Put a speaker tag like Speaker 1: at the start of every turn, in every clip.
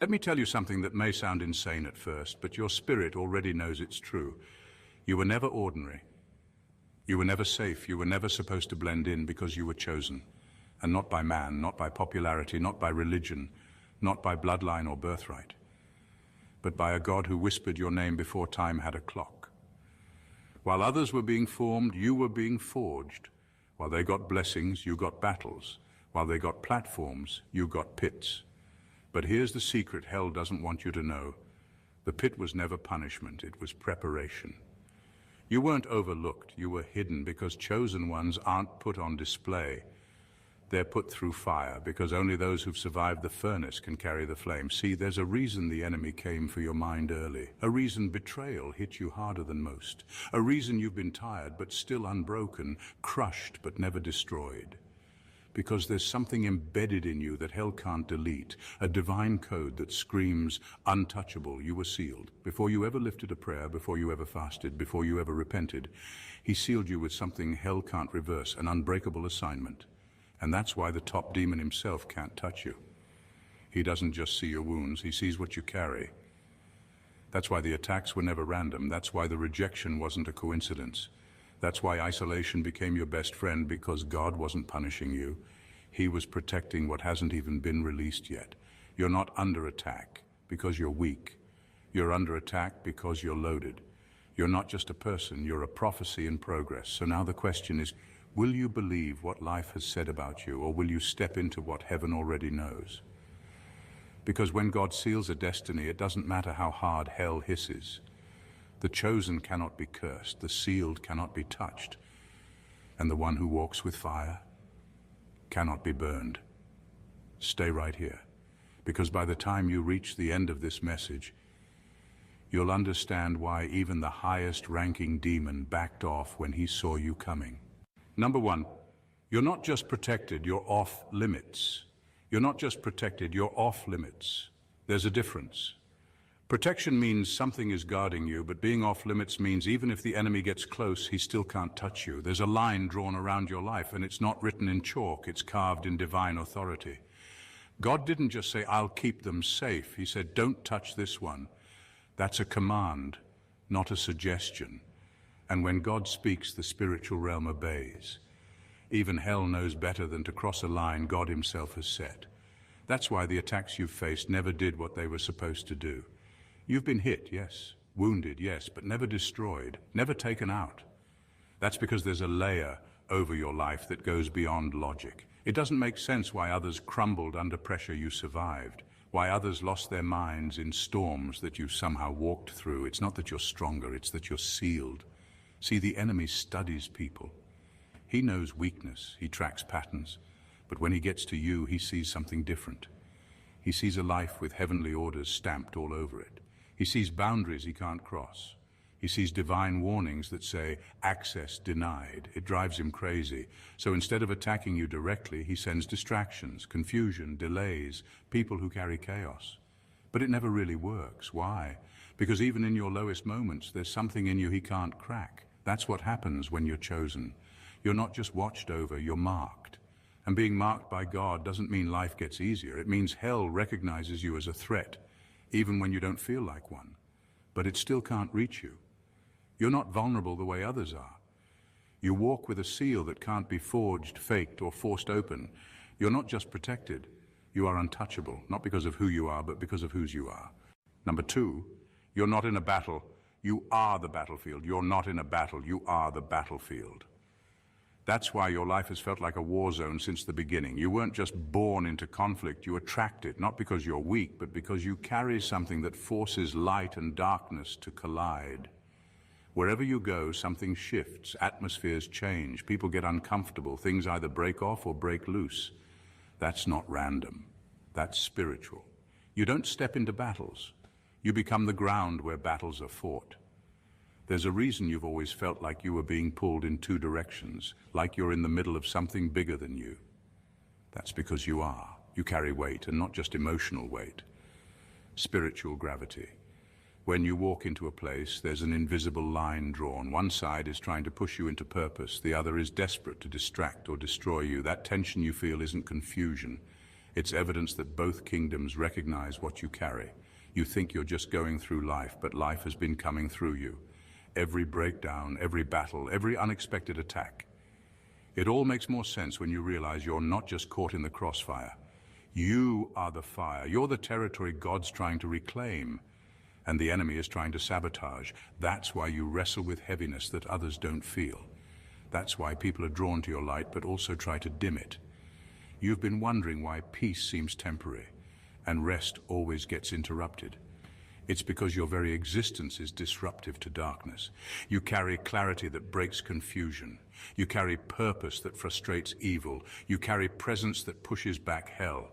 Speaker 1: Let me tell you something that may sound insane at first, but your spirit already knows it's true. You were never ordinary. You were never safe. You were never supposed to blend in because you were chosen. And not by man, not by popularity, not by religion, not by bloodline or birthright, but by a God who whispered your name before time had a clock. While others were being formed, you were being forged. While they got blessings, you got battles. While they got platforms, you got pits. But here's the secret hell doesn't want you to know. The pit was never punishment, it was preparation. You weren't overlooked, you were hidden because chosen ones aren't put on display. They're put through fire because only those who've survived the furnace can carry the flame. See, there's a reason the enemy came for your mind early. A reason betrayal hit you harder than most. A reason you've been tired but still unbroken, crushed but never destroyed. Because there's something embedded in you that hell can't delete, a divine code that screams, untouchable, you were sealed. Before you ever lifted a prayer, before you ever fasted, before you ever repented, he sealed you with something hell can't reverse, an unbreakable assignment. And that's why the top demon himself can't touch you. He doesn't just see your wounds, he sees what you carry. That's why the attacks were never random. That's why the rejection wasn't a coincidence. That's why isolation became your best friend, because God wasn't punishing you. He was protecting what hasn't even been released yet. You're not under attack because you're weak. You're under attack because you're loaded. You're not just a person, you're a prophecy in progress. So now the question is, will you believe what life has said about you, or will you step into what heaven already knows? Because when God seals a destiny, it doesn't matter how hard hell hisses. The chosen cannot be cursed, the sealed cannot be touched, and the one who walks with fire cannot be burned. Stay right here, because by the time you reach the end of this message, you'll understand why even the highest-ranking demon backed off when he saw you coming. Number one, you're not just protected, you're off limits. You're not just protected, you're off limits. There's a difference. Protection means something is guarding you, but being off limits means even if the enemy gets close, he still can't touch you. There's a line drawn around your life, and it's not written in chalk, it's carved in divine authority. God didn't just say, I'll keep them safe. He said, don't touch this one. That's a command, not a suggestion. And when God speaks, the spiritual realm obeys. Even hell knows better than to cross a line God himself has set. That's why the attacks you've faced never did what they were supposed to do. You've been hit, yes, wounded, yes, but never destroyed, never taken out. That's because there's a layer over your life that goes beyond logic. It doesn't make sense why others crumbled under pressure you survived, why others lost their minds in storms that you somehow walked through. It's not that you're stronger, it's that you're sealed. See, the enemy studies people. He knows weakness, he tracks patterns, but when he gets to you, he sees something different. He sees a life with heavenly orders stamped all over it. He sees boundaries he can't cross. He sees divine warnings that say, access denied. It drives him crazy. So instead of attacking you directly, he sends distractions, confusion, delays, people who carry chaos. But it never really works. Why? Because even in your lowest moments, there's something in you he can't crack. That's what happens when you're chosen. You're not just watched over, you're marked. And being marked by God doesn't mean life gets easier. It means hell recognizes you as a threat, even when you don't feel like one. But it still can't reach you. You're not vulnerable the way others are. You walk with a seal that can't be forged, faked, or forced open. You're not just protected. You are untouchable, not because of who you are, but because of whose you are. Number two, you're not in a battle. You are the battlefield. You're not in a battle. You are the battlefield. That's why your life has felt like a war zone since the beginning. You weren't just born into conflict, you attract it, not because you're weak, but because you carry something that forces light and darkness to collide. Wherever you go, something shifts, atmospheres change, people get uncomfortable, things either break off or break loose. That's not random, that's spiritual. You don't step into battles, you become the ground where battles are fought. There's a reason you've always felt like you were being pulled in two directions, like you're in the middle of something bigger than you. That's because you are. You carry weight, and not just emotional weight. Spiritual gravity. When you walk into a place, there's an invisible line drawn. One side is trying to push you into purpose, the other is desperate to distract or destroy you. That tension you feel isn't confusion, It's evidence that both kingdoms recognize what you carry. You think you're just going through life, but life has been coming through you. Every breakdown, every battle, every unexpected attack. It all makes more sense when you realize you're not just caught in the crossfire. You are the fire. You're the territory God's trying to reclaim, and the enemy is trying to sabotage. That's why you wrestle with heaviness that others don't feel. That's why people are drawn to your light, but also try to dim it. You've been wondering why peace seems temporary, and rest always gets interrupted. It's because your very existence is disruptive to darkness. You carry clarity that breaks confusion. You carry purpose that frustrates evil. You carry presence that pushes back hell.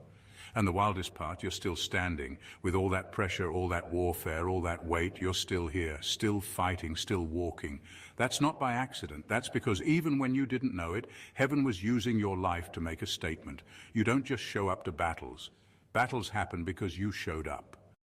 Speaker 1: And the wildest part, you're still standing. With all that pressure, all that warfare, all that weight, you're still here, still fighting, still walking. That's not by accident. That's because even when you didn't know it, heaven was using your life to make a statement. You don't just show up to battles. Battles happen because you showed up.